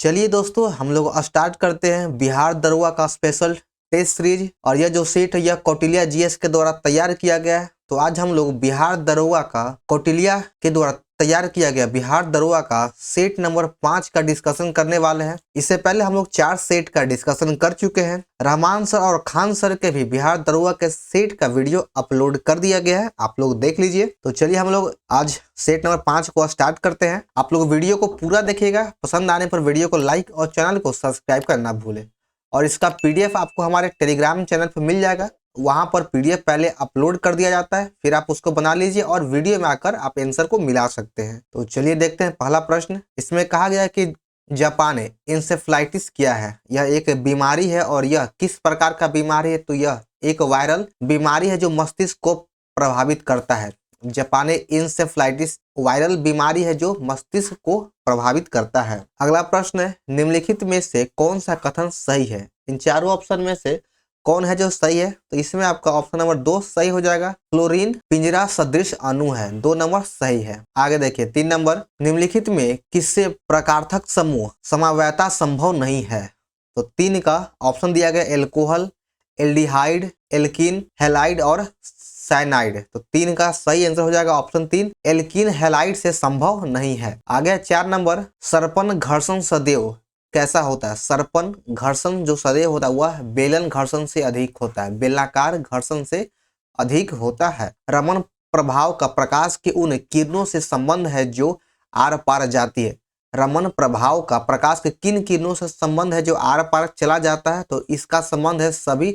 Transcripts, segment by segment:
चलिए दोस्तों, हम लोग स्टार्ट करते हैं बिहार दरोगा का स्पेशल टेस्ट सीरीज। और यह जो सेट है यह कौटिल्या जीएस के द्वारा तैयार किया गया है। तो आज हम लोग बिहार दरोगा का कौटिल्या के द्वारा तैयार किया गया बिहार दरोगा का सेट नंबर 5 का डिस्कशन करने वाले हैं। इससे पहले हम लोग 4 सेट का डिस्कशन कर चुके हैं। रहमान सर और खान सर के भी बिहार दरोगा के सेट का वीडियो अपलोड कर दिया गया है, आप लोग देख लीजिए। तो चलिए हम लोग आज सेट नंबर 5 को स्टार्ट करते हैं। आप लोग वीडियो को पूरा देखिएगा, पसंद आने पर वीडियो को लाइक और चैनल को सब्सक्राइब करना भूलें। और इसका पीडीएफ आपको हमारे टेलीग्राम चैनल पर मिल जाएगा। वहां पर पीडीएफ पहले अपलोड कर दिया जाता है, फिर आप उसको बना लीजिए और वीडियो में आकर आप आंसर को मिला सकते हैं। तो चलिए देखते हैं पहला प्रश्न। इसमें कहा गया है कि जापानी इंसेफ्लाइटिस क्या है। यह एक बीमारी है और यह किस प्रकार का बीमारी है। तो यह एक वायरल बीमारी है जो मस्तिष्क को प्रभावित करता है। जापानी इंसेफ्लाइटिस वायरल बीमारी है जो मस्तिष्क को प्रभावित करता है। अगला प्रश्न है, निम्नलिखित में से कौन सा कथन सही है। इन चारों ऑप्शन में से कौन है जो सही है। तो इसमें आपका ऑप्शन नंबर 2 सही हो जाएगा। क्लोरीन पिंजरा सदृश अणु है, 2 नंबर सही है। आगे देखिए 3 नंबर, निम्नलिखित में किससे प्रकार्थक समूह समवायता संभव नहीं है। तो 3 का ऑप्शन दिया गया एल्कोहल, एल्डिहाइड, एल्कीन, हैलाइड और साइनाइड। तो 3 का सही आंसर हो जाएगा ऑप्शन 3, एल्कीन हैलाइड से संभव नहीं है। आगे 4 नंबर, सर्पण घर्षण सदैव कैसा होता है। सर्पण घर्षण जो सदैव होता है वह बेलन घर्षण से अधिक होता है, बेलनाकार घर्षण से अधिक होता है। रमन प्रभाव का प्रकाश के उन किरणों से संबंध है जो आर पार जाती है। रमन प्रभाव का प्रकाश के किन किरणों से संबंध है जो आर पार चला जाता है। तो इसका संबंध है सभी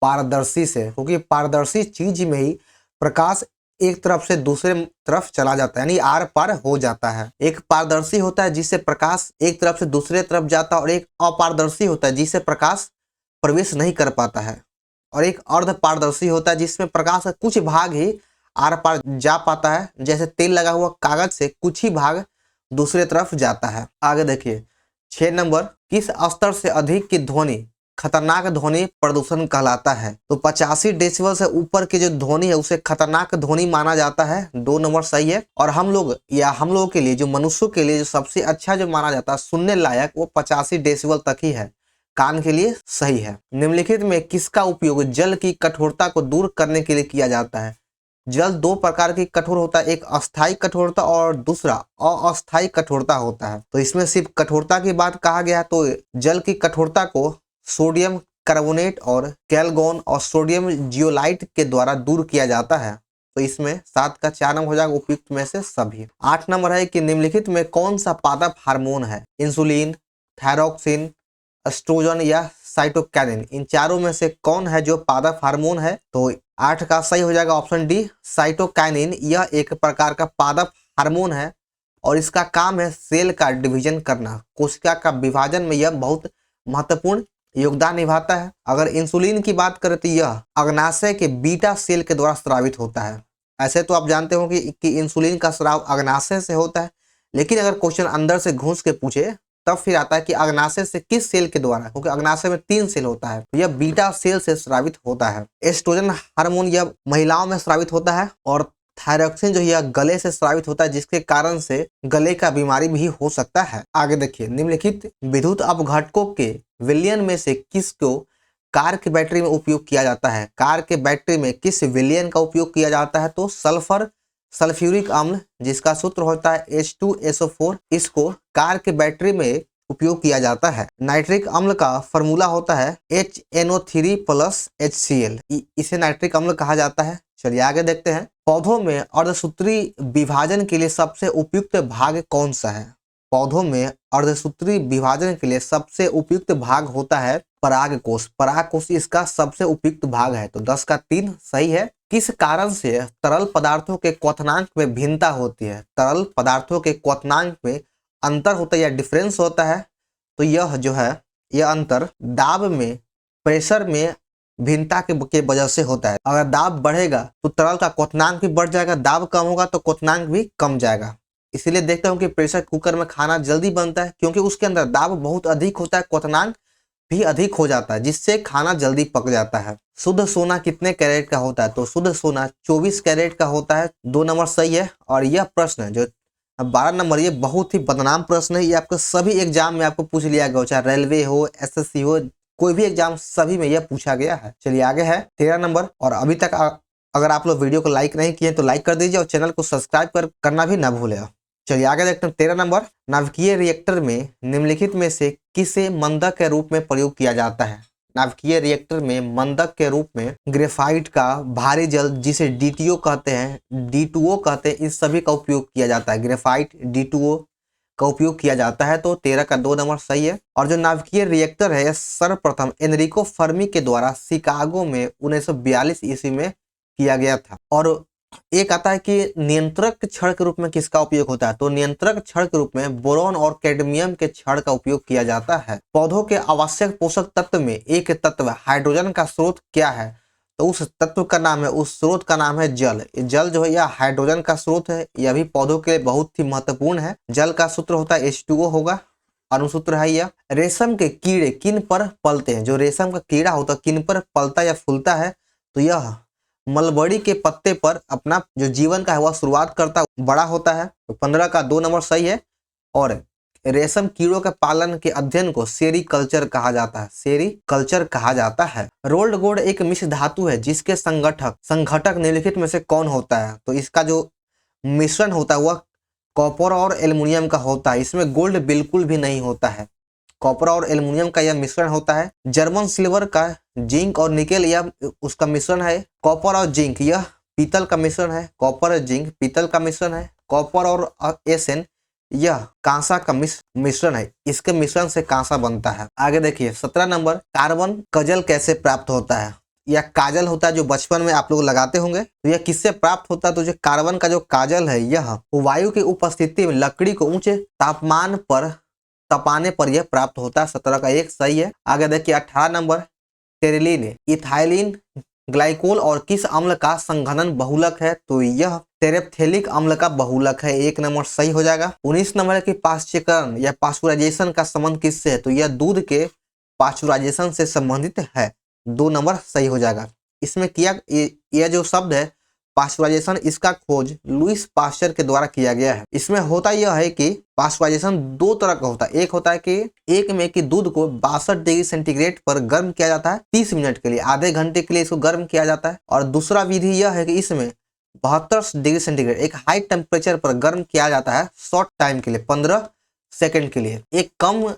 पारदर्शी से, क्योंकि पारदर्शी चीज में ही प्रकाश एक तरफ से दूसरे तरफ चला जाता है, यानी आर पार हो जाता है। एक पारदर्शी होता है जिससे प्रकाश एक तरफ से दूसरे तरफ जाता है, और एक अपारदर्शी होता है जिससे प्रकाश प्रवेश नहीं कर पाता है। और एक अर्ध पारदर्शी होता है जिसमें प्रकाश का कुछ भाग ही आर पार जा पाता है, जैसे तेल लगा हुआ कागज से कुछ ही भाग दूसरे तरफ जाता है। आगे देखिए 6 नंबर, किस स्तर से अधिक की ध्वनि खतरनाक ध्वनि प्रदूषण कहलाता है। तो 85 डेसिबल से ऊपर की जो ध्वनि है उसे खतरनाक ध्वनि माना जाता है, 2 नंबर सही है। और हम लोगों के लिए, जो मनुष्यों के लिए जो सबसे अच्छा जो माना जाता है सुनने लायक, वो 85 डेसिबल तक ही है, कान के लिए सही है। निम्नलिखित में किसका उपयोग जल की कठोरता को दूर करने के लिए किया जाता है। जल 2 प्रकार की कठोर होता है, एक अस्थायी कठोरता और दूसरा अस्थायी कठोरता होता है। तो इसमें सिर्फ कठोरता की बात कहा गया है। तो जल की कठोरता को सोडियम कार्बोनेट और कैलगोन और सोडियम जियोलाइट के द्वारा दूर किया जाता है। तो इसमें 7 का 4 नंबर हो जाएगा उपयुक्त में से सभी। 8 नंबर है कि निम्नलिखित में कौन सा पादप हार्मोन है। इंसुलिन, थायरोक्सिन, एस्ट्रोजन या साइटोकाइनिन। इन चारों में से कौन है जो पादप हार्मोन है। तो 8 का सही हो जाएगा ऑप्शन डी, साइटोकाइनिन। यह एक प्रकार का पादप हार्मोन है और इसका काम है सेल का डिवीजन करना, कोशिका का विभाजन में यह बहुत महत्वपूर्ण योगदान निभाता है। अगर इंसुलिन की बात करें तो यह अग्नाशय के बीटा सेल के द्वारा स्रावित होता है। ऐसे तो आप जानते हो कि इंसुलिन का स्राव अग्नाशय से होता है, लेकिन अगर क्वेश्चन अंदर से घुस के पूछे तब फिर आता है कि अग्नाशय से किस सेल के द्वारा, क्योंकि अग्नाशय में 3 सेल होता है, तो यह बीटा सेल से स्रावित होता है। एस्ट्रोजन हार्मोन यह महिलाओं में स्रावित होता है और थायरोक्सिन जो यह गले से स्रावित होता है, जिसके कारण से गले का बीमारी भी हो सकता है। आगे देखिए, निम्नलिखित विद्युत अपघटकों के विलयन में से किसको कार की बैटरी में उपयोग किया जाता है। कार के बैटरी में किस विलयन का उपयोग किया जाता है। तो सल्फ्यूरिक अम्ल, जिसका सूत्र होता है H2SO4, इसको कार के बैटरी में उपयोग किया जाता है। नाइट्रिक अम्ल का फॉर्मूला होता है HNO3 + HCl, इसे नाइट्रिक अम्ल कहा जाता है। चलिए आगे देखते हैं, पौधों में अर्धसूत्री विभाजन के लिए सबसे उपयुक्त भाग कौन सा है। पौधों में अर्धसूत्री विभाजन के लिए सबसे उपयुक्त भाग होता है परागकोश। परागकोश इसका सबसे उपयुक्त भाग है। तो 10 का 3 सही है। किस कारण से तरल पदार्थों के क्वथनांक में भिन्नता होती है। तरल पदार्थों के क्वथनांक में अंतर होता है या डिफरेंस होता है। तो यह जो है यह अंतर दाब में, प्रेशर में भिन्नता के वजह से होता है। अगर दाब बढ़ेगा तो तरल का क्वथनांक भी बढ़ जाएगा, दाब कम होगा तो क्वथनांक भी कम जाएगा। इसीलिए देखते हो कि प्रेशर कुकर में खाना जल्दी बनता है, क्योंकि उसके अंदर दाब बहुत अधिक होता है, क्वथनांक भी अधिक हो जाता है, जिससे खाना जल्दी पक जाता है। शुद्ध सोना कितने कैरेट का होता है। तो शुद्ध सोना 24 कैरेट का होता है, 2 नंबर सही है। और यह प्रश्न जो अब 12 नंबर, ये बहुत ही बदनाम प्रश्न है, ये आपको सभी एग्जाम में आपको पूछ लिया गया, चाहे रेलवे हो, एसएससी हो, कोई भी एग्जाम सभी में यह पूछा गया है। चलिए आगे है 13 नंबर। और अभी तक अगर आप लोग वीडियो को लाइक नहीं किए तो लाइक कर दीजिए और चैनल को सब्सक्राइब करना भी ना भूलें। चलिए आगे देखते हैं 13 नंबर। नाभिकीय रिएक्टर में निम्नलिखित में से किसे मंदक के रूप में प्रयोग किया जाता है? नाभिकीय रिएक्टर में मंदक के रूप में ग्रेफाइट का भारी जल, जिसे D2O कहते हैं, D2O कहते हैं, इस सभी का उपयोग किया जाता है। ग्रेफाइट, D2O का उपयोग किया जाता है। तो 13 का 2 नंबर सही है। और जो नाभिकीय रिएक्टर है, सर्वप्रथम एनरिको फर्मी के द्वारा शिकागो में 1942 ईस्वी में किया गया था। और एक आता है कि नियंत्रक क्षण के रूप में किसका उपयोग होता है? तो नियंत्रक क्षण के रूप में बोरॉन और कैडमियम के क्षण का उपयोग किया जाता है। पौधों के आवश्यक पोषक तत्व में एक तत्व हाइड्रोजन का स्रोत क्या है? तो उस तत्व का नाम है, उस स्रोत का नाम है जल। जल जो है यह हाइड्रोजन का स्रोत है, यह भी पौधों के लिए बहुत ही महत्वपूर्ण है। जल का सूत्र होता है H2O होगा, अनुसूत्र है यह। रेशम के कीड़े किन पर पलते हैं? जो रेशम का कीड़ा होता है किन पर पलता या फूलता है? तो यह मलबरी के पत्ते पर अपना जो जीवन का है वह शुरुआत करता, बड़ा होता है। तो 15 का 2 नंबर सही है। और रेशम कीड़ों के पालन के अध्ययन को सेरीकल्चर कहा जाता है। सेरीकल्चर कहा जाता है। रोल्ड गोल्ड एक मिश्र धातु है जिसके संघटक निम्नलिखित में से कौन होता है? तो इसका जो मिश्रण होता है वह कॉपर और एल्युमिनियम का होता है। इसमें गोल्ड बिल्कुल भी नहीं होता है, कॉपर और एल्युमिनियम का यह मिश्रण होता है। जर्मन सिल्वर का जिंक और निकेल यह उसका मिश्रण है। कॉपर और जिंक यह पीतल का मिश्रण है। कॉपर और जिंक पीतल का मिश्रण है। कॉपर और एसएन यह कांसा का मिश्रण है। इसके मिश्रण से कांसा बनता है। आगे देखिए 17 नंबर। कार्बन कजल कैसे प्राप्त होता है? यह काजल होता है जो बचपन में आप लोग लगाते होंगे। तो यह किससे प्राप्त होता है? तो जो कार्बन का जो काजल है यह वायु की उपस्थिति में लकड़ी को ऊंचे तापमान पर तपाने पर यह प्राप्त होता है। 17 का 1 सही है। आगे देखिए 18 नंबर। टेरिलीन, इथाइलिन ग्लाइकोल और किस अम्ल का संघनन बहुलक है? तो यह टेरेप्थेलिक अम्ल का बहुलक है। 1 नंबर सही हो जाएगा। 19 नंबर की पाश्चीकरण या पाश्चुराइजेशन का संबंध किससे है? तो यह दूध के पाश्चुराइजेशन से संबंधित है। 2 नंबर सही हो जाएगा। इसमें किया यह जो शब्द है पाश्चुराइजेशन, इसका खोज लुईस पाश्चर के द्वारा किया गया है। इसमें होता यह है कि पाश्चुराइजेशन 2 तरह का होता है। एक होता है कि एक में कि दूध को 62 डिग्री सेंटीग्रेड पर गर्म किया जाता है 30 मिनट के लिए, आधे घंटे के लिए इसको गर्म किया जाता है। और दूसरा विधि यह है कि इसमें 72 डिग्री सेंटीग्रेड एक हाई टेम्परेचर पर गर्म किया जाता है शॉर्ट टाइम के लिए, 15 सेकेंड के लिए। एक कम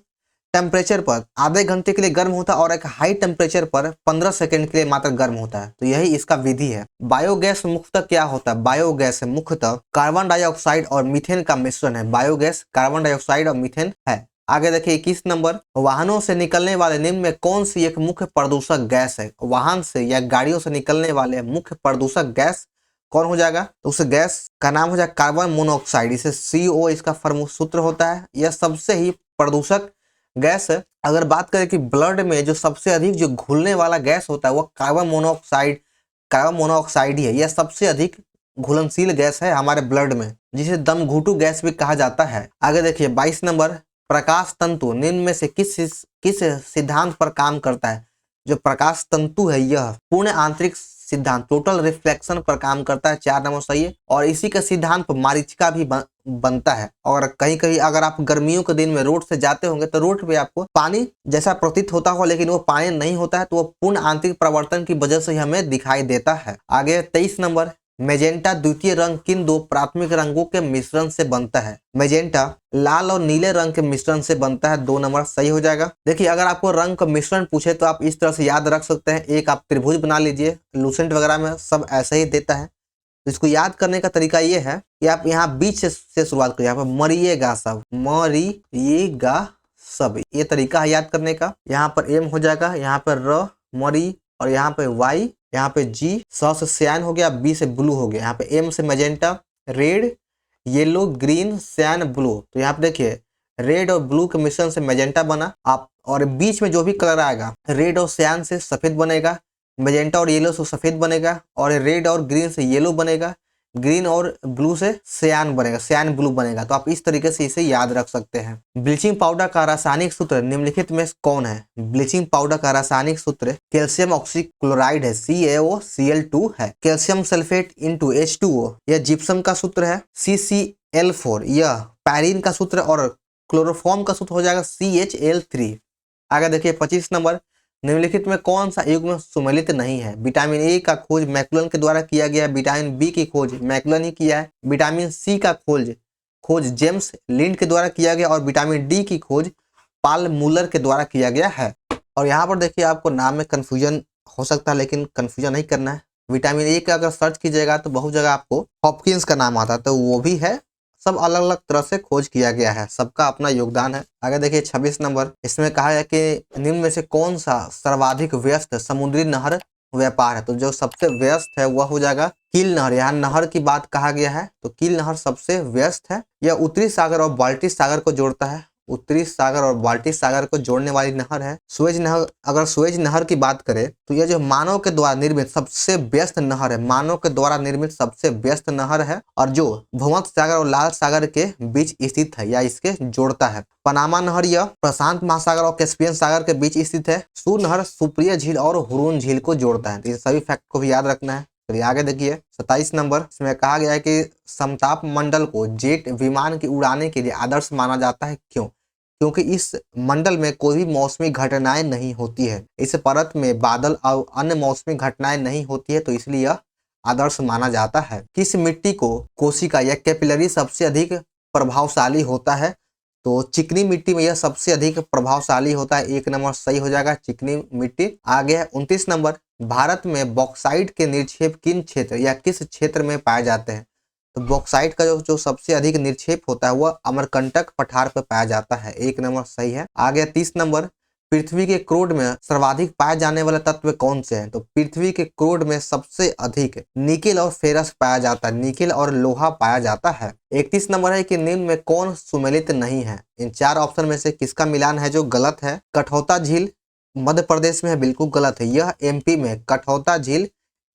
टेम्परेचर पर आधे घंटे के लिए गर्म होता है और एक हाई टेम्परेचर पर 15 सेकंड के लिए मात्र गर्म होता है। तो यही इसका विधि है। बायोगैस मुख्यतः क्या होता है? बायोगैस मुख्यतः कार्बन डाइऑक्साइड और मीथेन का मिश्रण है। बायोगैस कार्बन डाइऑक्साइड और मीथेन है। आगे देखिए 21 नंबर। वाहनों से निकलने वाले निम्न में कौन सी एक मुख्य प्रदूषक गैस है? वाहन से या गाड़ियों से निकलने वाले मुख्य प्रदूषक गैस कौन हो जाएगा? तो उस गैस का नाम हो जाएगा कार्बन मोनोऑक्साइड। इसे CO इसका सूत्र होता है। यह सबसे ही प्रदूषक गैस है। अगर बात करें कि ब्लड में जो सबसे अधिक जो घुलने वाला गैस होता है वह कार्बन मोनोऑक्साइड ही है। यह सबसे अधिक घुलनशील गैस है हमारे ब्लड में, जिसे दमघुटू गैस भी कहा जाता है। आगे देखिए 22 नंबर। प्रकाश तंतु निम्न में से किस सिद्धांत पर काम करता है? जो प्रकाश तंतु है यह पूर्ण आंतरिक सिद्धांत, टोटल रिफ्लेक्शन पर काम करता है। 4 नंबर सही है। और इसी के सिद्धांत पर मरीचिका भी बनता है। और कहीं कहीं अगर आप गर्मियों के दिन में रोड से जाते होंगे तो रोड पे आपको पानी जैसा प्रतीत होता हो, लेकिन वो पानी नहीं होता है। तो वो पूर्ण आंतरिक प्रवर्तन की वजह से हमें दिखाई देता है। आगे 23 नंबर। मेजेंटा द्वितीय रंग किन 2 प्राथमिक रंगों के मिश्रण से बनता है? मेजेंटा लाल और नीले रंग के मिश्रण से बनता है। 2 नंबर सही हो जाएगा। देखिए अगर आपको रंग का मिश्रण पूछे तो आप इस तरह से याद रख सकते हैं। एक आप त्रिभुज बना लीजिए, लूसेंट वगैरह में सब ऐसे ही देता है। तो इसको याद करने का तरीका ये है कि आप यहाँ बीच से शुरुआत करिए। यहाँ पर मरिएगा सब, मरिएगा सब, ये तरीका है याद करने का। यहाँ पर M हो जाएगा, यहाँ पर र मरी, और यहाँ पे Y, यहाँ पे G, स से सियान हो गया, B से ब्लू हो गया, यहाँ पे M से मैजेंटा, रेड, येलो, ग्रीन, सियान, ब्लू। तो यहाँ पे देखिए रेड और ब्लू के मिश्रण से मैजेंटा बना। आप और बीच में जो भी कलर आएगा रेड और सियान से सफेद बनेगा, मैजेंटा और येलो से सफेद बनेगा, और रेड और ग्रीन से येलो बनेगा, ग्रीन और ब्लू से सियान बनेगा, सियान ब्लू बनेगा। तो आप इस तरीके से इसे याद रख सकते हैं। ब्लीचिंग पाउडर का रासायनिक सूत्र निम्नलिखित में कौन है? ब्लीचिंग पाउडर का रासायनिक सूत्र कैल्शियम ऑक्सीक्लोराइड है, CaOCl2 है। कैल्शियम सल्फेट इंटू H2O यह जिप्सम का सूत्र है। CH4L4, यह पैरिन का सूत्र और क्लोरोफॉर्म का सूत्र हो जाएगा CHL3। आगे देखिए 25 नंबर, निम्नलिखित में कौन सा युग्म सुमेलित नहीं है? विटामिन ए का खोज मैकुलन के द्वारा किया गया, विटामिन बी की खोज मैकुलन ही किया है, विटामिन सी का खोज जेम्स लिंड के द्वारा किया गया और विटामिन डी की खोज पाल मूलर के द्वारा किया गया है। और यहाँ पर देखिए आपको नाम में कंफ्यूजन हो सकता है, लेकिन कंफ्यूजन नहीं करना है। विटामिन ए का अगर सर्च कीजिएगा तो बहुत जगह आपको हॉपकिंस का नाम आता है, तो वो भी है। सब अलग अलग तरह से खोज किया गया है, सबका अपना योगदान है। आगे देखिए 26 नंबर, इसमें कहा है कि निम्न में से कौन सा सर्वाधिक व्यस्त समुद्री नहर व्यापार है? तो जो सबसे व्यस्त है वह हो जाएगा कील नहर। यहाँ नहर की बात कहा गया है, तो कील नहर सबसे व्यस्त है। यह उत्तरी सागर और बाल्टिक सागर को जोड़ता है, उत्तरी सागर और बाल्टिक सागर को जोड़ने वाली नहर है। सुएज नहर, अगर सुएज नहर की बात करें तो यह जो मानव के द्वारा निर्मित सबसे व्यस्त नहर है, मानव के द्वारा निर्मित सबसे व्यस्त नहर है, और जो भूमध्य सागर और लाल सागर के बीच स्थित है या इसके जोड़ता है। पनामा नहर यह प्रशांत महासागर और कैस्पियन सागर के बीच स्थित है। सू नहर सुप्रिय झील और हुरून झील को जोड़ता है। तो इन सभी फैक्ट को भी याद रखना है। चलिए आगे देखिए 27 नंबर, इसमें कहा गया है कि समताप मंडल को जेट विमान की उड़ाने के लिए आदर्श माना जाता है। क्यों? क्योंकि इस मंडल में कोई भी मौसमी घटनाएं नहीं होती है, इस परत में बादल और अन्य मौसमी घटनाएं नहीं होती है, तो इसलिए यह आदर्श माना जाता है। किस मिट्टी को कोशिका या कैपिलरी सबसे अधिक प्रभावशाली होता है? तो चिकनी मिट्टी में यह सबसे अधिक प्रभावशाली होता है। 1 नंबर सही हो जाएगा, चिकनी मिट्टी। आगे है 29 नंबर, भारत में बॉक्साइट के निक्षेप किन क्षेत्र या किस क्षेत्र में पाए जाते हैं? तो बॉक्साइट का जो सबसे अधिक निक्षेप होता है वह अमरकंटक पठार पर पाया जाता है। 1 नंबर सही है। आगे 30 नंबर, पृथ्वी के क्रोड में सर्वाधिक पाए जाने वाले तत्व कौन से हैं? तो पृथ्वी के क्रोड में सबसे अधिक निकेल और फेरस पाया जाता है, निकेल और लोहा पाया जाता है। 31 नंबर है कि निम्न में कौन सुमेलित नहीं है? इन 4 ऑप्शन में से किसका मिलान है जो गलत है? कठौता झील मध्य प्रदेश में है, बिल्कुल गलत है। यह एमपी में, कठौता झील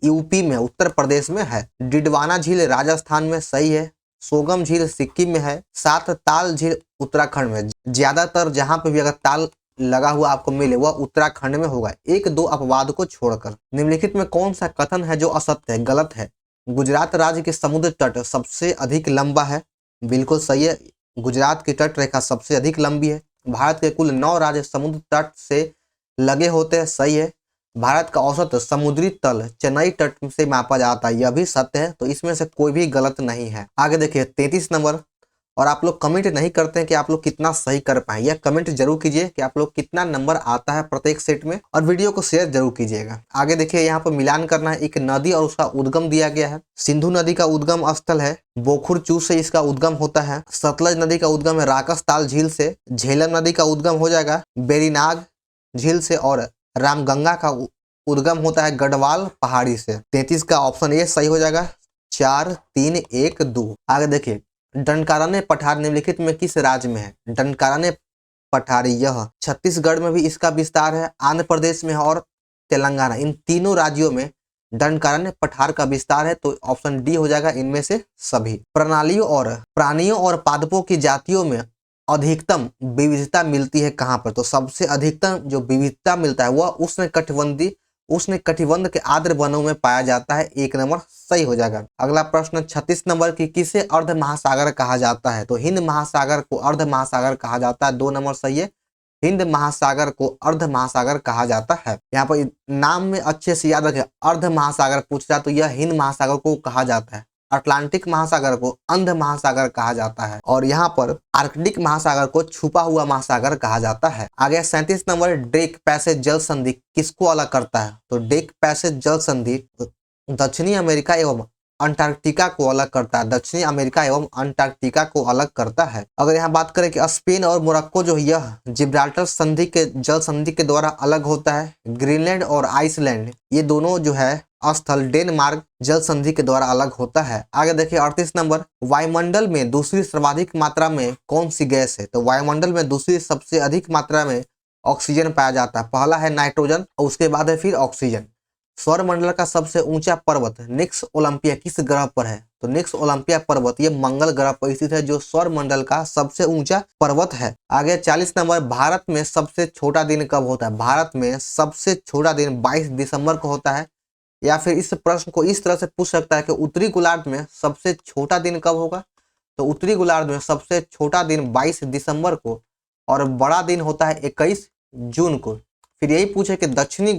यूपी में, उत्तर प्रदेश में है। डिडवाना झील राजस्थान में, सही है। सोगम झील सिक्किम में है। सात ताल झील उत्तराखंड में। ज्यादातर जहां पे भी अगर ताल लगा हुआ आपको मिले वह उत्तराखंड में होगा, 1-2 अपवाद को छोड़कर। निम्नलिखित में कौन सा कथन है जो असत्य है, गलत है? गुजरात राज्य के समुद्र तट सबसे अधिक लंबा है, बिल्कुल सही है। गुजरात की तट रेखा सबसे अधिक लंबी है। भारत के कुल 9 राज्य समुद्र तट से लगे होते हैं, सही है। भारत का औसत समुद्री तल चेन्नई तट से मापा जाता है, यह भी सत्य है। तो इसमें से कोई भी गलत नहीं है। आगे देखिए 33 नंबर, और आप लोग कमेंट नहीं करते हैं कि आप लोग कितना सही कर पाए, यह कमेंट जरूर कीजिए कि आप लोग कितना नंबर आता है प्रत्येक सेट में, और वीडियो को शेयर जरूर कीजिएगा। आगे देखिए यहाँ पर मिलान करना है, एक नदी और उसका उद्गम दिया गया है। सिंधु नदी का उद्गम स्थल है बोखुर चू से इसका उद्गम होता है। सतलज नदी का उद्गम है राकसताल झील से। झेलम नदी का उद्गम हो जाएगा बेरीनाग झील से, और रामगंगा का उद्गम होता है गढ़वाल पहाड़ी से। 33 का ऑप्शन ए सही हो जाएगा। 4 3 1 2। आगे देखिए दंडकारण्य पठार निम्नलिखित में किस राज्य में है? दंडकारण्य पठार यह छत्तीसगढ़ में भी इसका विस्तार है, आंध्र प्रदेश में है और तेलंगाना, इन तीनों राज्यों में दंडकारण्य पठार का विस्तार है। तो ऑप्शन डी हो जाएगा इनमें से सभी। प्रणालियों और प्राणियों और पादपों की जातियों में अधिकतम विविधता मिलती है कहाँ पर? तो सबसे अधिकतम जो विविधता मिलता है वह उष्ण कटिबंध के आर्द्र वनों में पाया जाता है। 1 नंबर सही हो जाएगा। अगला प्रश्न 36 नंबर की किसे अर्ध महासागर कहा जाता है? तो हिंद महासागर को अर्ध महासागर कहा जाता है। 2 नंबर सही है, हिंद महासागर को अर्ध महासागर कहा जाता है। यहाँ पर नाम में अच्छे से याद रखें, अर्ध महासागर पूछ रहा तो यह हिंद महासागर को कहा जाता है। अटलांटिक महासागर को अंध महासागर कहा जाता है, और यहाँ पर आर्कटिक महासागर को छुपा हुआ महासागर कहा जाता है। आगे 37 नंबर, ड्रेक पैसेज जल संधि किसको अलग करता है? तो ड्रेक पैसेज जल संधि दक्षिणी अमेरिका एवं अंटार्कटिका को अलग करता है, दक्षिणी अमेरिका एवं अंटार्कटिका को अलग करता है। अगर यहाँ बात करें कि स्पेन और मोरक्को जो यह जिब्राल्टर संधि के जल संधि के द्वारा अलग होता है। ग्रीनलैंड और आइसलैंड ये दोनों जो है स्थल डेनमार्क जल संधि के द्वारा अलग होता है। आगे देखिए 38 नंबर, वायुमंडल में दूसरी सर्वाधिक मात्रा में कौन सी गैस है? तो वायुमंडल में दूसरी सबसे अधिक मात्रा में ऑक्सीजन पाया जाता है। पहला है नाइट्रोजन और उसके बाद है फिर ऑक्सीजन। सौरमंडल का सबसे ऊंचा पर्वत निक्स ओलंपिया किस ग्रह पर है? तो निक्स ओलंपिया पर्वत ये मंगल ग्रह पर स्थित है, जो सौरमंडल का सबसे ऊंचा पर्वत है। आगे 40 नंबर, भारत में सबसे छोटा दिन कब होता है? भारत में सबसे छोटा दिन 22 दिसंबर को होता है। या फिर इस प्रश्न को इस तरह से पूछ सकता है कि उत्तरी गोलार्ध में सबसे छोटा दिन कब होगा? तो उत्तरी गोलार्ध में सबसे छोटा दिन 22 दिसंबर को और बड़ा दिन होता है 21 जून को। फिर यही पूछे कि दक्षिणी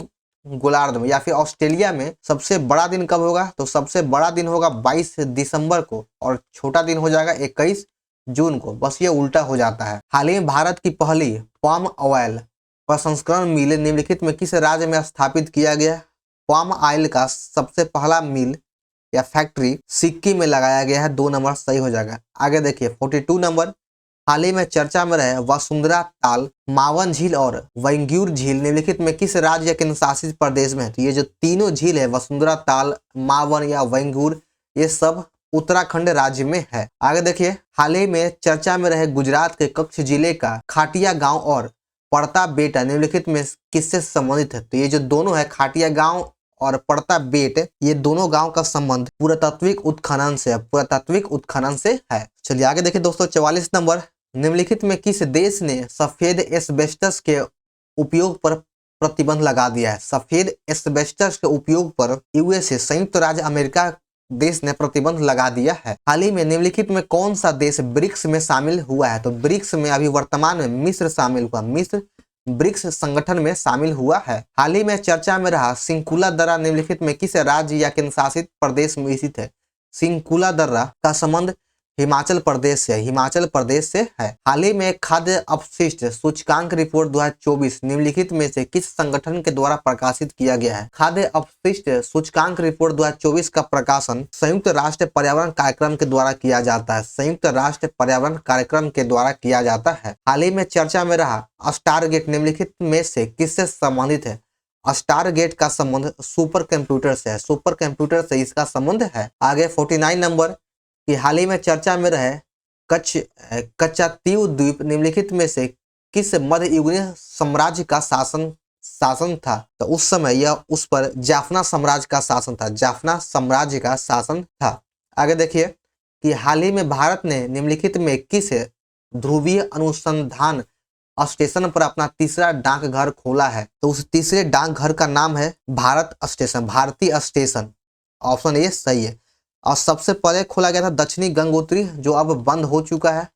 गोलार्ध में या फिर ऑस्ट्रेलिया में सबसे बड़ा दिन कब होगा, तो सबसे बड़ा दिन होगा 22 दिसंबर को और छोटा दिन हो जाएगा 21 जून को। बस ये उल्टा हो जाता है। हाल ही में भारत की पहली पाम ऑयल प्रसंस्करण मिल निम्नलिखित में किस राज्य में स्थापित किया गया? पाम ऑयल का सबसे पहला मिल या फैक्ट्री सिक्किम में लगाया गया है। 2 नंबर सही हो जाएगा। आगे देखिए 42 नंबर, हाल ही में चर्चा में रहे वसुंधरा ताल, मावन झील और वैंग्यूर झील निम्नलिखित में किस राज्य या केंद्र शासित प्रदेश में है? तो ये जो तीनों झील है वसुंधरा ताल, मावन या वैंग्यूर, ये सब उत्तराखंड राज्य में है। आगे देखिए हाल ही में चर्चा में रहे गुजरात के कच्छ जिले का खाटिया गांव और पड़ता बेटा निम्नलिखित में किससे संबंधित है? तो ये जो दोनों है खाटिया गांव और पड़ता बेट, ये दोनों गांव का संबंध पुरातात्विक उत्खनन से है, पुरातात्विक उत्खनन से है। चलिए आगे देखिए दोस्तों 44 नंबर, निम्नलिखित में किस देश ने सफेद एस्बेस्टस के उपयोग पर प्रतिबंध लगा दिया है? सफेद एस्बेस्टस के उपयोग पर यूएसए संयुक्त राज्य अमेरिका देश ने प्रतिबंध लगा दिया है। हाल ही में निम्नलिखित में कौन सा देश ब्रिक्स में शामिल हुआ है? तो ब्रिक्स में अभी वर्तमान में मिस्र शामिल हुआ, मिस्र ब्रिक्स संगठन में शामिल हुआ है। हाल ही में चर्चा में रहा सिंकुला दर्रा निम्नलिखित में किस राज्य या केंद्र शासित प्रदेश में स्थित है? सिंकुला दर्रा का संबंध हिमाचल प्रदेश से, हिमाचल प्रदेश से है। हाल ही में खाद्य अपशिष्ट सूचकांक रिपोर्ट 2024 निम्नलिखित में से किस संगठन के द्वारा प्रकाशित किया गया है? खाद्य अपशिष्ट सूचकांक रिपोर्ट 2024 का प्रकाशन संयुक्त राष्ट्र पर्यावरण कार्यक्रम के द्वारा किया जाता है, संयुक्त राष्ट्र पर्यावरण कार्यक्रम के द्वारा किया जाता है। हाल ही में चर्चा में रहा स्टारगेट निम्नलिखित में से किससे संबंधित है? स्टारगेट का संबंध सुपर कंप्यूटर से है, सुपर कंप्यूटर से इसका संबंध है। आगे 49 नंबर कि हाल ही में चर्चा में रहे कच्चातीव द्वीप निम्नलिखित में से किस मध्ययुगीय साम्राज्य का शासन था? तो उस समय यह उस पर जाफना साम्राज्य का शासन था, जाफना साम्राज्य का शासन था। आगे देखिए कि हाल ही में भारत ने निम्नलिखित में किस ध्रुवीय अनुसंधान स्टेशन पर अपना तीसरा डाकघर खोला है? तो उस तीसरे डाकघर का नाम है भारत स्टेशन, भारतीय स्टेशन। ऑप्शन ए सही है। और सबसे पहले खोला गया था दक्षिणी गंगोत्री जो अब बंद हो चुका है।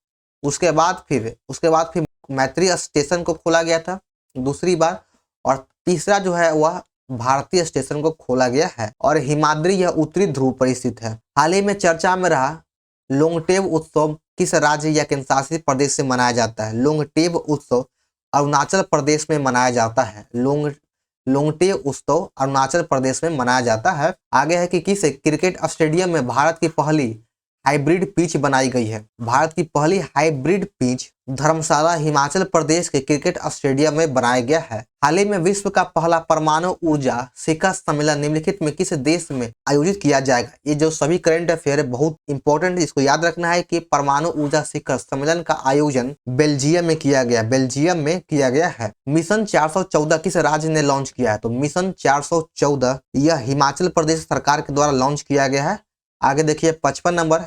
उसके बाद फिर मैत्री स्टेशन को खोला गया था दूसरी बार, और तीसरा जो है वह भारतीय स्टेशन को खोला गया है। और हिमाद्री यह उत्तरी ध्रुव पर स्थित है। हाल ही में चर्चा में रहा लोंगटेब उत्सव किस राज्य या केंद्र शासित प्रदेश से मनाया जाता है? लोंगटेब उत्सव अरुणाचल प्रदेश में मनाया जाता है। लोंगटेब उत्सव अरुणाचल प्रदेश में मनाया जाता है। आगे है कि किस क्रिकेट स्टेडियम में भारत की पहली हाइब्रिड पिच बनाई गई है? भारत की पहली हाइब्रिड पिच धर्मशाला हिमाचल प्रदेश के क्रिकेट स्टेडियम में बनाया गया है। हाल ही में विश्व का पहला परमाणु ऊर्जा शिखर सम्मेलन निम्नलिखित में किस देश में आयोजित किया जाएगा? ये जो सभी करंट अफेयर है बहुत इंपॉर्टेंट, इसको याद रखना है कि परमाणु ऊर्जा शिखर सम्मेलन का आयोजन बेल्जियम में किया गया, बेल्जियम में किया गया है। मिशन 414 किस राज्य ने लॉन्च किया है? तो मिशन 414 यह हिमाचल प्रदेश सरकार के द्वारा लॉन्च किया गया है। आगे देखिए 55 नंबर,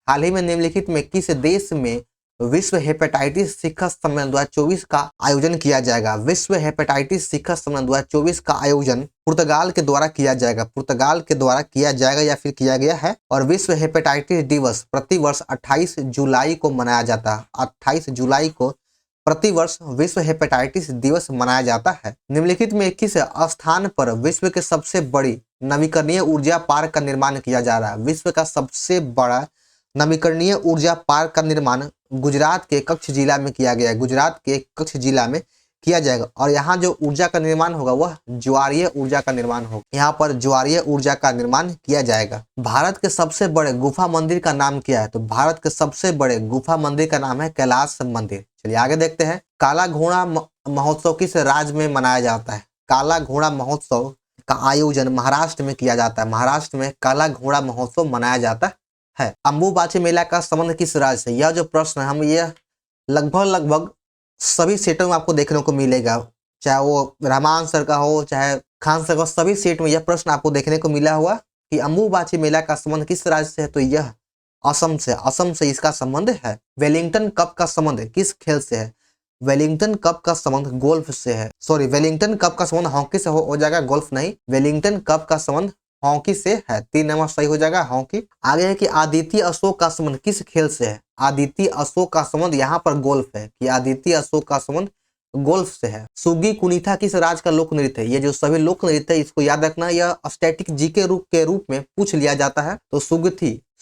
हाल ही में निम्नलिखित में किस देश में विश्व हेपेटाइटिस शिखर सम्मेलन 2024 का आयोजन किया जाएगा? विश्व हेपेटाइटिस शिखर सम्मेलन 2024 का आयोजन पुर्तगाल के द्वारा किया जाएगा, पुर्तगाल के द्वारा किया जाएगा या फिर किया गया है। और विश्व हेपेटाइटिस दिवस प्रतिवर्ष 28 जुलाई को मनाया जाता है। 28 जुलाई को प्रतिवर्ष विश्व हेपेटाइटिस दिवस मनाया जाता है। निम्नलिखित में किस स्थान पर विश्व के सबसे बड़ी नवीकरणीय ऊर्जा पार्क का निर्माण किया जा रहा है? विश्व का सबसे बड़ा नवीकरणीय ऊर्जा पार्क का निर्माण गुजरात के कच्छ जिला में किया गया है, गुजरात के कच्छ जिला में किया जाएगा। और यहाँ जो ऊर्जा का निर्माण होगा वह ज्वारीय ऊर्जा का निर्माण होगा, यहाँ पर ज्वारीय ऊर्जा का निर्माण किया जाएगा। भारत के सबसे बड़े गुफा मंदिर का नाम क्या है? तो भारत के सबसे बड़े गुफा मंदिर का नाम है कैलाश मंदिर। चलिए आगे देखते हैं, काला घोड़ा महोत्सव किस राज्य में मनाया जाता है? काला घोड़ा महोत्सव का आयोजन महाराष्ट्र में किया जाता है, महाराष्ट्र में काला घोड़ा महोत्सव मनाया जाता है। अंबुबाची मेला का संबंध किस राज्य से? यह जो प्रश्न है हम ये लगभग सभी सेटों में आपको देखने को मिलेगा, चाहे वो रहमान सर का हो चाहे खान सर का, सभी सेट में यह प्रश्न आपको देखने को मिला हुआ कि अंबुबाची मेला का संबंध किस राज्य से है? तो यह असम से, असम से इसका संबंध है। वेलिंगटन कप का संबंध किस खेल से है? वेलिंगटन कप का संबंध गोल्फ से है, सॉरी वेलिंगटन कप का संबंध हॉकी से हो जाएगा, गोल्फ नहीं। वेलिंगटन कप का संबंध हॉकी से है। 3 नंबर सही हो जाएगा हॉकी। आगे है कि आदित्य अशोक का संबंध किस खेल से है। आदित्य अशोक का संबंध यहाँ पर गोल्फ है कि आदित्य अशोक का संबंध गोल्फ से है। सुगी कुनीथा किस राज्य का लोक नृत्य है। ये जो सभी लोक नृत्य है इसको याद रखना, यह स्टैटिक जी के रूप में पूछ लिया जाता है। तो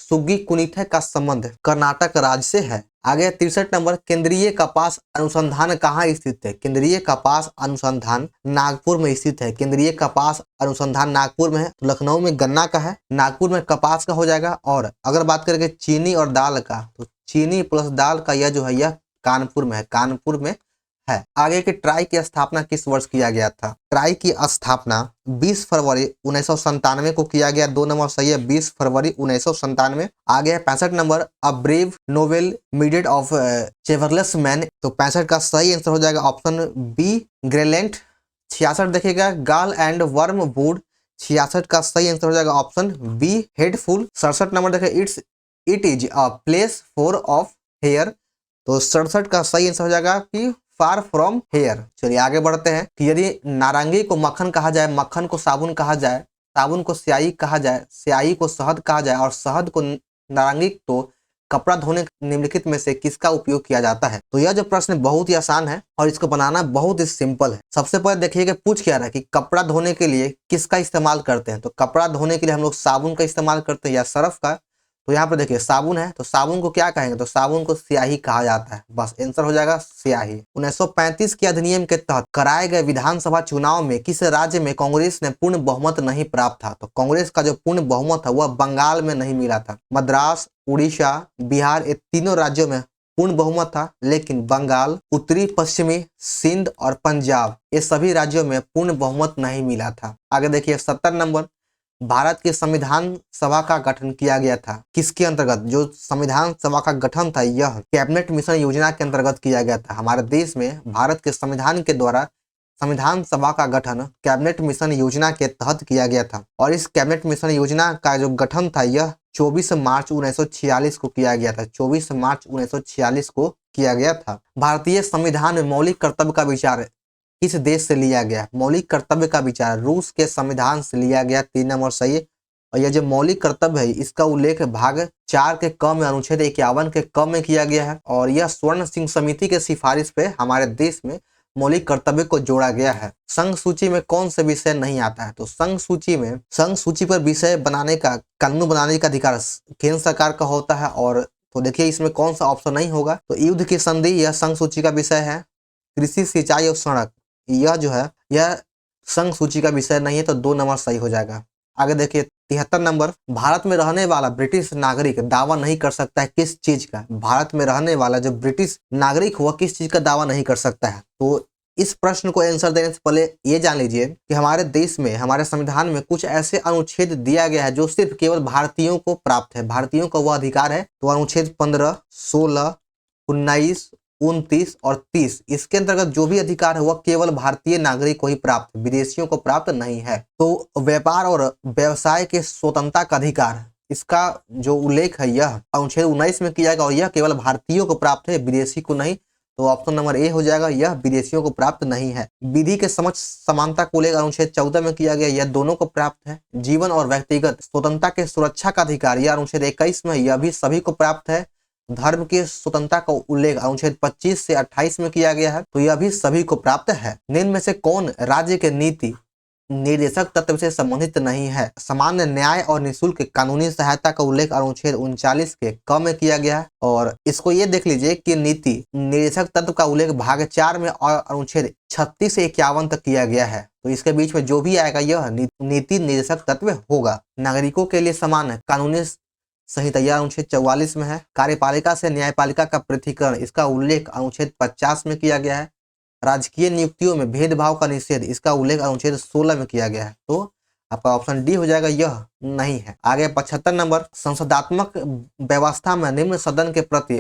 सुगी कुनीथा का संबंध कर्नाटक राज्य से है। आगे 63 नंबर, केंद्रीय कपास अनुसंधान कहाँ स्थित है। केंद्रीय कपास अनुसंधान नागपुर में स्थित है। केंद्रीय कपास अनुसंधान नागपुर में है। तो लखनऊ में गन्ना का है, नागपुर में कपास का हो जाएगा। और अगर बात करें चीनी और दाल का, तो चीनी प्लस दाल का यह जो है यह कानपुर में है, कानपुर में है। आगे की ट्राई की स्थापना किस वर्ष किया गया था। ट्राई की स्थापना 20 फरवरी 1997 को किया गया। 2 नंबर सही है, 20 फरवरी 1997। आगे 65 number, a brave novel minded of chivalrous man. तो 65 का सही आंसर हो जाएगा ऑप्शन बी ग्रेलेंट। 66 देखिएगा, गाल एंड वर्म वुड। 66 का सही आंसर हो जाएगा ऑप्शन बी हेडफुल। 67 नंबर देखिए, it is a place for off hair. तो 67 का सही आंसर हो जाएगा कि फार फ्रॉम हेयर। चलिए आगे बढ़ते हैं कि यदि नारंगी को मक्खन कहा जाए, मक्खन को साबुन कहा जाए, साबुन को स्याही कहा जाए, स्याही को शहद कहा जाए और शहद को नारंगी, तो कपड़ा धोने निम्नलिखित में से किसका उपयोग किया जाता है। तो यह जो प्रश्न बहुत ही आसान है और इसको बनाना बहुत ही सिंपल है। सबसे पहले देखिए कि पूछ क्या रहा है कि कपड़ा धोने के लिए किसका इस्तेमाल करते हैं। तो कपड़ा धोने के लिए हम लोग साबुन का इस्तेमाल करते हैं या सर्फ का। तो यहाँ पर देखिए साबुन है, तो साबुन को क्या कहेंगे, तो साबुन को स्याही कहा जाता है। बस आंसर हो जाएगा स्याही। 1935 के अधिनियम के तहत कराए गए विधानसभा चुनाव में किस राज्य में कांग्रेस ने पूर्ण बहुमत नहीं प्राप्त था। तो कांग्रेस का जो पूर्ण बहुमत है वह बंगाल में नहीं मिला था। मद्रास, उड़ीसा, बिहार, ये तीनों राज्यों में पूर्ण बहुमत था, लेकिन बंगाल, उत्तरी पश्चिमी, सिंध और पंजाब, ये सभी राज्यों में पूर्ण बहुमत नहीं मिला था। आगे देखिए 70 नंबर, भारत के संविधान सभा का गठन किया गया था किसके अंतर्गत। जो संविधान सभा का गठन था यह कैबिनेट मिशन योजना के अंतर्गत किया गया था। हमारे देश में भारत के संविधान के द्वारा संविधान सभा का गठन कैबिनेट मिशन योजना के तहत किया गया था। और इस कैबिनेट मिशन योजना का जो गठन था यह 24 मार्च 1946 को किया गया था। 24 मार्च 1946 को किया गया था। भारतीय संविधान में मौलिक कर्तव्य का विचार किस देश से लिया गया। मौलिक कर्तव्य का विचार रूस के संविधान से लिया गया। 3 नंबर सही है। और यह जो मौलिक कर्तव्य है इसका उल्लेख भाग 4 के क में अनुच्छेद 51 के क में किया गया है। और यह स्वर्ण सिंह समिति के सिफारिश पे हमारे देश में मौलिक कर्तव्य को जोड़ा गया है। संघ सूची में कौन से विषय नहीं आता है। तो संघ सूची पर विषय बनाने का, कानून बनाने का अधिकार केंद्र सरकार का होता है। और तो देखिए इसमें कौन सा ऑप्शन नहीं होगा। तो युद्ध की संधि यह संघ सूची का विषय है। कृषि, सिंचाई और सड़क यह जो है यह संघ सूची का विषय नहीं है। तो 2 नंबर सही हो जाएगा। आगे देखिए 73 नंबर, भारत में रहने वाला ब्रिटिश नागरिक दावा नहीं कर सकता है किस चीज का। भारत में रहने वाला जो ब्रिटिश नागरिक हुआ किस चीज का दावा नहीं कर सकता है। तो इस प्रश्न को आंसर देने से पहले ये जान लीजिए कि हमारे देश में, हमारे संविधान में कुछ ऐसे अनुच्छेद दिया गया है जो सिर्फ केवल भारतीयों को प्राप्त है, भारतीयों का वह अधिकार है। तो अनुच्छेद 15, 16, 19, 29 और 30, इसके अंतर्गत जो भी अधिकार है वह केवल भारतीय नागरिक को ही प्राप्त, विदेशियों को प्राप्त नहीं है। तो व्यापार और व्यवसाय के स्वतंत्रता का अधिकार, इसका जो उल्लेख है यह अनुच्छेद 19 में किया गया और यह केवल भारतीयों को प्राप्त है, विदेशी को नहीं। तो ऑप्शन नंबर ए हो जाएगा, यह विदेशियों को प्राप्त नहीं है। विधि के समक्ष समानता को लेकर अनुच्छेद 14 में किया गया, यह दोनों को प्राप्त है। जीवन और व्यक्तिगत स्वतंत्रता के सुरक्षा का अधिकार यह अनुच्छेद 21 में, यह भी सभी को प्राप्त है। धर्म की स्वतंत्रता का उल्लेख अनुच्छेद 25 से 28 में किया गया है, तो यह भी सभी को प्राप्त है। निम्न में से कौन राज्य के नीति निर्देशक तत्व से संबंधित नहीं है। सामान्य न्याय और निःशुल्क कानूनी सहायता का उल्लेख अनुच्छेद 39 के क में किया गया है। और इसको ये देख लीजिए कि नीति निर्देशक तत्व का उल्लेख भाग 4 में और अनुच्छेद 36 से 51 तक किया गया है। तो इसके बीच में जो भी आएगा यह नीति निर्देशक तत्व होगा। नागरिकों के लिए समान कानूनी संहिता अनुच्छेद 44 में है। कार्यपालिका से न्यायपालिका का पृथक्करण, इसका उल्लेख अनुच्छेद 50 में किया गया है। राजकीय नियुक्तियों में भेदभाव का निषेध, इसका उल्लेख अनुच्छेद 16 में किया गया है। तो आपका ऑप्शन डी हो जाएगा, यह नहीं है। आगे 75 नंबर, संसदात्मक व्यवस्था में निम्न सदन के प्रति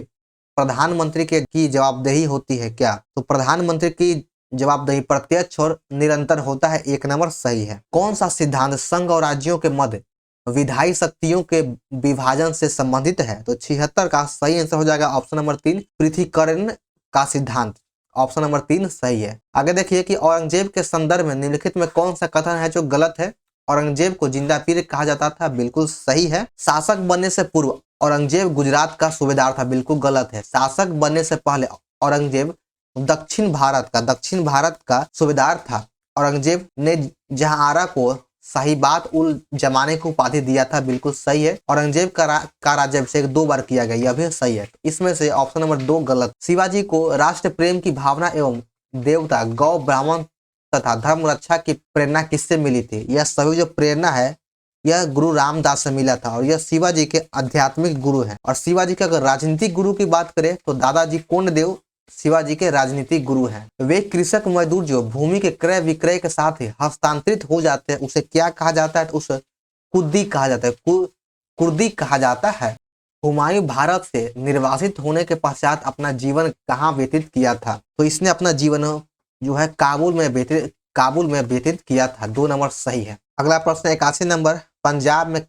प्रधानमंत्री की जवाबदेही होती है क्या। तो प्रधानमंत्री की जवाबदेही प्रत्यक्ष और निरंतर होता है। 1 नंबर सही है। कौन सा सिद्धांत संघ और राज्यों के मध्य विधायी शक्तियों के विभाजन से संबंधित है। तो 76 का सही आंसर हो जाएगा ऑप्शन नंबर 3, पृथक्करण का सिद्धांत। ऑप्शन नंबर 3 सही है। आगे देखिए कि औरंगजेब के संदर्भ में निम्नलिखित में कौन सा कथन है जो गलत है। औरंगजेब को जिंदा पीर कहा जाता था, बिल्कुल सही है। शासक बनने से पूर्व औरंगजेब गुजरात का सूबेदार था, बिल्कुल गलत है। शासक बनने से पहले औरंगजेब दक्षिण भारत का सूबेदार था। औरंगजेब ने जहांआरा को साहिबात उल जमाने को उपाधि दिया था, बिल्कुल सही है। औरंगजेब का राज्याभिषेक 2 बार किया गया, यह भी सही है। इसमें से ऑप्शन नंबर 2 गलत। शिवाजी को राष्ट्र प्रेम की भावना एवं देवता गौ ब्राह्मण तथा धर्म रक्षा की प्रेरणा किससे मिली थी? यह सभी जो प्रेरणा है यह गुरु रामदास से मिला था और यह शिवाजी के आध्यात्मिक गुरु हैं। और शिवाजी के अगर राजनीतिक गुरु की बात करें तो दादाजी कोंडदेव शिवाजी के राजनीतिक गुरु हैं। वे कृषक मजदूर जो भूमि के क्रय विक्रय के साथ ही हस्तांतरित हो जाते हैं उसे क्या कहा जाता है? तो उसे कुर्दी कहा जाता है, कुर्दी कहा जाता है। हुमायूं भारत से निर्वासित होने के पश्चात अपना जीवन कहाँ व्यतीत किया था? तो इसने अपना जीवन जो है काबुल में व्यतीत किया था। 2 नंबर सही है। अगला प्रश्न 81 नंबर, पंजाब में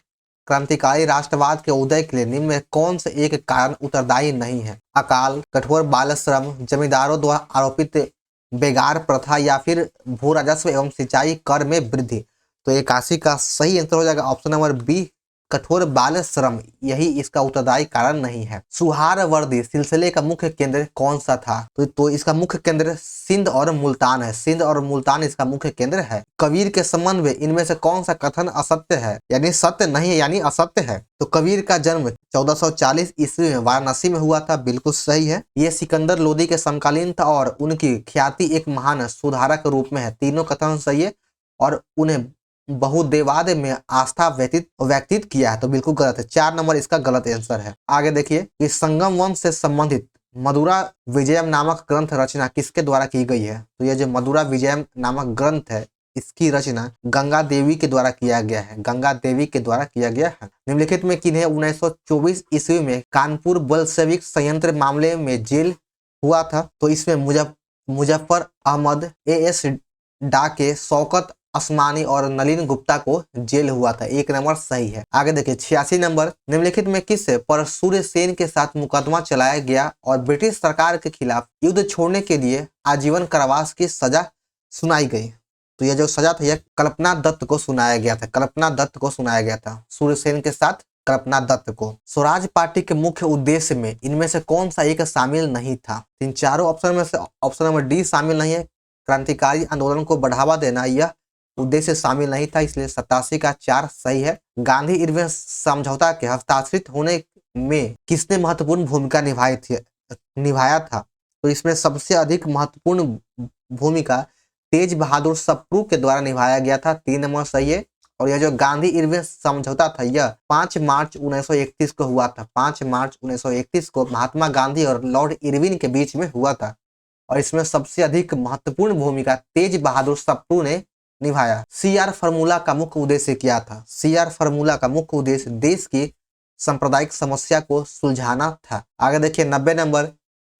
क्रांतिकारी राष्ट्रवाद के उदय के लिए निम्न में कौन से एक कारण उत्तरदायी नहीं है? अकाल, कठोर बाल श्रम, जमींदारों द्वारा आरोपित बेगार प्रथा या फिर भू राजस्व एवं सिंचाई कर में वृद्धि। तो 81 का सही आंसर हो जाएगा ऑप्शन नंबर बी, कठोर बाल श्रम, यही इसका उत्तरदायी कारण नहीं है। सुहार वर्दी सिलसिले का मुख्य केंद्र कौन सा था? तो इसका मुख्य केंद्र सिंध और मुल्तान है। सिंध और मुल्तान इसका मुख्य केंद्र है। कबीर के संबंध में इनमें से कौन सा कथन असत्य है? यानी सत्य नहीं है, यानी असत्य है। तो कबीर का जन्म 1440 ईस्वी में वाराणसी में हुआ था, बिल्कुल सही है। ये सिकंदर लोदी के समकालीन था और उनकी ख्याति एक महान सुधारक के रूप में है। तीनों कथन सही है और उन्हें बहुदेवाद में आस्था व्यतीत किया है, तो बिल्कुल गलत है। 4 नंबर इसका गलत आंसर है। आगे देखिए कि संगम वंश से संबंधित मधुरा विजयम नामक ग्रंथ रचना किसके द्वारा की गई है? तो यह जो मधुरा विजयम नामक ग्रंथ है इसकी रचना गंगा देवी के द्वारा किया गया है। गंगा देवी के द्वारा किया गया है। निम्नलिखित में किन्हें 1924 ईस्वी में कानपुर बल्शेविक संयंत्र मामले में जेल हुआ था? तो इसमें मुजफ्फर अहमद, AS डाके, शौकत असमानी और नलिन गुप्ता को जेल हुआ था। 1 नंबर सही है। आगे देखिए 86 नंबर, निम्नलिखित में किस पर सूर्य सेन के साथ मुकदमा चलाया गया और ब्रिटिश सरकार के खिलाफ युद्ध छोड़ने के लिए आजीवन कारावास की सजा सुनाई गई? तो यह जो सजा था यह कल्पना दत्त को सुनाया गया था। कल्पना दत्त को सुनाया गया था सूर्य सेन के साथ कल्पना दत्त को। स्वराज पार्टी के मुख्य उद्देश्य में इनमें से कौन सा एक शामिल नहीं था? इन चारों ऑप्शन में से ऑप्शन नंबर डी शामिल नहीं है। क्रांतिकारी आंदोलन को बढ़ावा देना यह उद्देश्य शामिल नहीं था, इसलिए 87 का 4 सही है। गांधी इरविन समझौता के हस्ताक्षरित होने में किसने महत्वपूर्ण भूमिका निभाया था? तो इसमें सबसे अधिक महत्वपूर्ण भूमिका तेज बहादुर सप्रू के द्वारा निभाया गया था। 3 नंबर सही है। और यह जो गांधी इरविन समझौता था यह 5 मार्च 1931 को हुआ था। 5 मार्च 1931 को महात्मा गांधी और लॉर्ड इरविन के बीच में हुआ था और इसमें सबसे अधिक महत्वपूर्ण भूमिका तेज बहादुर सप्रू ने निभाया। CR फार्मूला का मुख्य उद्देश्य क्या था? CR फार्मूला का मुख्य उद्देश्य देश की सांप्रदायिक समस्या को सुलझाना था। आगे देखिए 90 नंबर,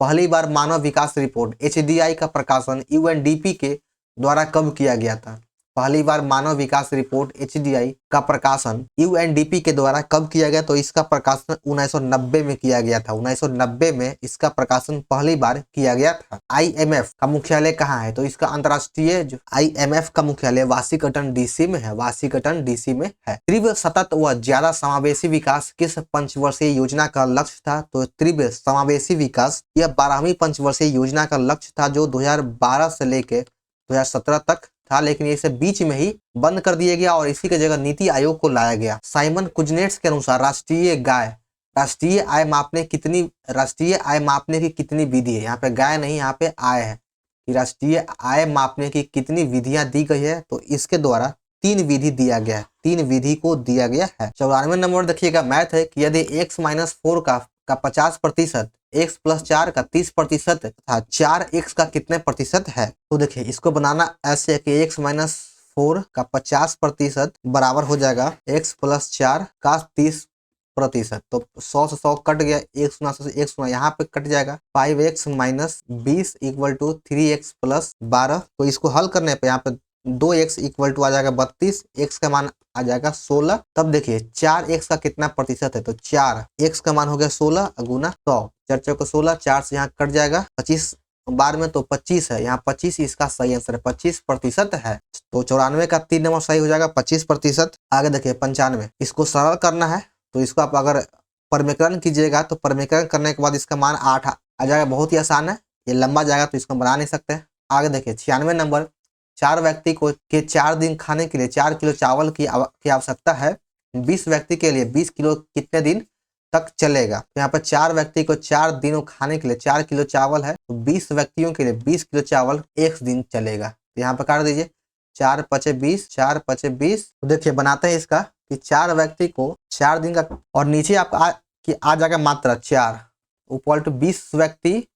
पहली बार मानव विकास रिपोर्ट HDI का प्रकाशन UNDP के द्वारा कब किया गया था? पहली बार मानव विकास रिपोर्ट HDI का प्रकाशन UNDP के द्वारा कब किया गया? तो इसका प्रकाशन 1990 में किया गया था। 1990 में इसका प्रकाशन पहली बार किया गया था। IMF का मुख्यालय कहाँ है? तो इसका अंतर्राष्ट्रीय जो IMF का मुख्यालय वाशिंगटन DC में है। वाशिंगटन DC में है। तीव्र सतत व ज्यादा समावेशी विकास किस पंचवर्षीय योजना का लक्ष्य था? तो तीव्र समावेशी विकास यह 12वीं पंचवर्षीय योजना का लक्ष्य था जो 2012 से लेकर 2017 तक था, लेकिन इसे बीच में ही बंद कर दिया गया और इसी की जगह नीति आयोग को लाया गया। साइमन कुजनेट्स के अनुसार राष्ट्रीय आय मापने की कितनी विधि है? यहाँ पे गाय नहीं, यहाँ पे आय है कि राष्ट्रीय आय मापने की कितनी विधियां दी गई है? तो इसके द्वारा 3 विधि दिया गया है। 3 विधि को दिया गया है। 94 नंबर देखिएगा, मैथ है कि यदि x-4 का 50%, x + 4 का 30% तथा 4x का कितने प्रतिशत है? तो देखिए इसको बनाना ऐसे है कि x-4 का 50% बराबर हो जाएगा x + 4 का 30%। तो 100 से 100 कट गया, 1 गुना 100 से 1 गुना यहाँ पे कट जाएगा। 5x - 20 = 3x + 12। तो इसको हल करने पे यहाँ पे 2x = आ जाएगा 32, x का मान आ जाएगा 16। तब देखिए 4x का कितना प्रतिशत है? तो 4x का मान हो गया 16 गुना 100, 4 × 4 = 16, 4 से यहाँ कट जाएगा 25 बार में तो 25 है, यहाँ 25 इसका सही आंसर है, 25% है। तो 94 का 3 नंबर सही हो जाएगा, 25%। आगे देखिए 95, इसको सरल करना है तो इसको आप अगर परमीकरण कीजिएगा तो परमीकरण करने के बाद इसका मान 8 आ जाएगा। बहुत ही आसान है, ये लंबा जाएगा तो इसको बना नहीं सकते। आगे देखिए 96 नंबर, 4 व्यक्ति को के 4 दिन खाने के लिए 4 किलो चावल की आवश्यकता है। 20 व्यक्ति के लिए 20 किलो कितने दिन तक चलेगा। तो यहाँ पर 4 व्यक्ति को 4 दिनों खाने के लिए 4 किलो चावल है, तो 20 व्यक्तियों के लिए 20 किलो चावल 1 दिन चलेगा। तो यहाँ पर काट दीजिए, 4 पचे 20, 4 पचे 20। तो देखिए बनाते हैं इसका कि 4 व्यक्ति को 4 दिन का, और नीचे आपका आ जाएगा मात्रा 4 इक्वल टू 20 व्यक्ति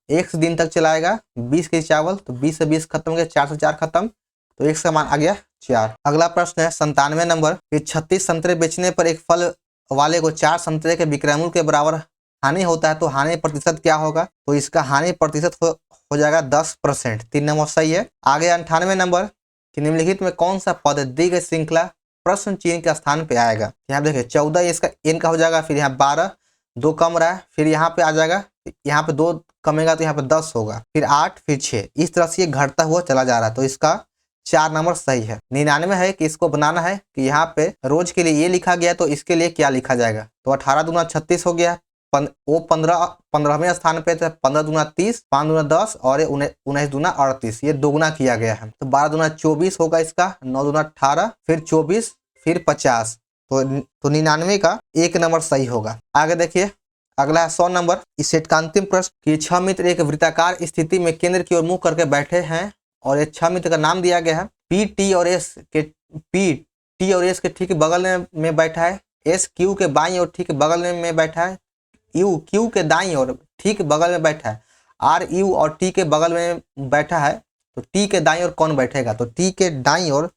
1 दिन तक चलाएगा 20 के चावल। तो 20 से 20 खत्म हो गया, 4 से 4 खत्म, तो 1 का मान आ गया 4। अगला प्रश्न है 97 नंबर कि 36 संतरे बेचने पर एक फल वाले को 4 संतरे के विक्रय मूल्य के बराबर हानि होता है, तो हानि प्रतिशत क्या होगा। तो इसका हानि प्रतिशत हो जाएगा 10%, 3 नंबर सही है। आगे 98 नंबर कि निम्नलिखित में कौन सा पद दी गई श्रृंखला प्रश्न चिन्ह के स्थान पे आएगा। यहाँ देखिए 14 इसका n का हो जाएगा, फिर यहाँ 12 2 कम रहा है, फिर यहाँ पे आ जाएगा, यहाँ पे 2 कमेगा तो यहाँ पे 10 होगा, फिर 8, फिर 6, इस तरह से ये घटता हुआ चला जा रहा है। तो इसका 4 नंबर सही है। 99 है कि इसको बनाना है कि यहाँ पे रोज के लिए ये लिखा गया तो इसके लिए क्या लिखा जाएगा। तो 18 दूना 36 हो गया, वो 15वें स्थान पे थे, 15 दूना 30, 5 दूना 10 और 19 दूना 38, ये दोगुना किया गया है। तो 12 दूना 24 होगा इसका, 9 दूना 18, फिर 24, फिर 50। तो 99 का 1 नंबर सही होगा। आगे देखिए अगला है 100 नंबर। इस सेट का अंतिम प्रश्न कि 6 मित्र एक वृत्ताकार स्थिति में केंद्र की ओर मुंह करके बैठे हैं और ये 6 मित्र का नाम दिया गया है। पी टी और एस के ठीक बगल में बैठा है, एस क्यू के बाईं और ठीक बगल में बैठा है, यू क्यू के दाईं और ठीक बगल में बैठा है, आर यू और टी के बगल में बैठा है। तो टी के दाईं ओर कौन बैठेगा। तो टी के दाईं और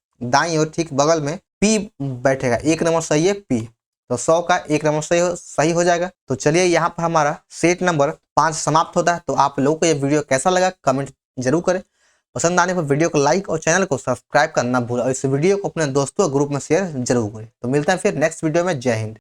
ठीक बगल में पी बैठेगा, 1 नंबर सही है पी। तो 100 का 1 नंबर सही हो जाएगा। तो चलिए यहाँ पर हमारा सेट नंबर 5 समाप्त होता है। तो आप लोगों को ये वीडियो कैसा लगा कमेंट जरूर करें। पसंद आने पर वीडियो को लाइक और चैनल को सब्सक्राइब करना भूलें और इस वीडियो को अपने दोस्तों ग्रुप में शेयर जरूर करें। तो मिलते हैं फिर नेक्स्ट वीडियो में। जय हिंद।